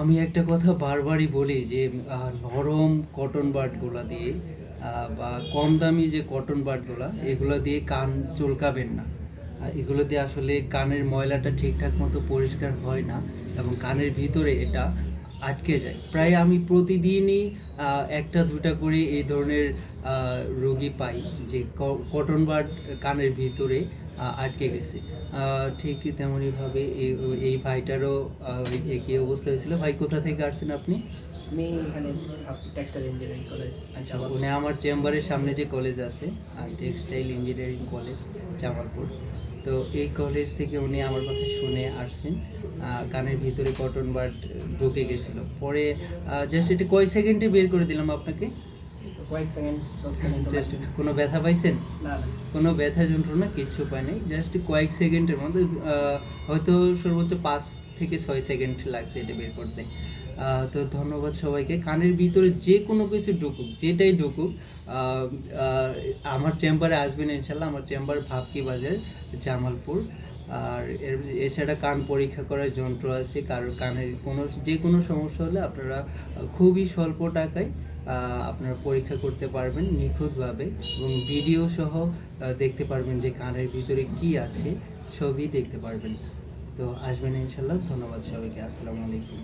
আমি একটা কথা বারবারই বলি যে নরম কটন বাডগুলা দিয়ে বা কম দামি যে কটন বাডগুলা এগুলো দিয়ে কান চুলকাবেন না। এগুলো দিয়ে আসলে কানের ময়লাটা ঠিকঠাক মতো পরিষ্কার হয় না এবং কানের ভিতরে এটা আটকে যায়। প্রায় আমি প্রতিদিনই একটা দুটা করে এই ধরনের রোগী পাই যে কটন বাড কানের ভিতরে আটকে গেছে। ঠিক তেমনইভাবে এই ভাইটারও একই অবস্থা হয়েছিল। ভাই কোথা থেকে আসছেন আপনি? আমি এখানে টেক্সটাইল ইঞ্জিনিয়ারিং কলেজ উনি আমার চেম্বারের সামনে যে কলেজ আছে টেক্সটাইল ইঞ্জিনিয়ারিং কলেজ জামালপুর, তো এই কলেজ থেকে উনি আমার কথা শুনে আসছেন। কানের ভিতরে কটন বাড ঢুকে গেছিল, পরে জাস্ট এটা কয় সেকেন্ডে বের করে দিলাম আপনাকে। তো কয়েক সেকেন্ড 10 সেকেন্ড জাস্ট কোনো ব্যথা পাইছেন? না না, কোনো ব্যথা যন্ত্রণা কিচ্ছু পায় নাই, জাস্ট কয়েক সেকেন্ডের মধ্যে, হয়তো সর্বোচ্চ 5 থেকে 6 সেকেন্ড লাগছে এটা বের করতে। তো ধন্যবাদ সবাইকে। কানের ভিতরে যে কোনো কিছু ঢুকুক, যেটাই ঢুকুক, আমার চেম্বারে আসবেন ইনশাল্লাহ। আমার চেম্বার ভাবকি বাজার, জামালপুর। আর এছাড়া কান পরীক্ষা করার যন্ত্র আছে। কারোর কানের যে কোনো সমস্যা হলে আপনারা খুবই স্বল্প টাকায় আপনারা পরীক্ষা করতে পারবেন নিখুঁতভাবে, এবং ভিডিও সহ দেখতে পারবেন যে কানের ভিতরে কি আছে, সবই দেখতে পারবেন। তো আসবেন ইনশাল্লাহ। ধন্যবাদ সবাইকে। আসসালামু আলাইকুম।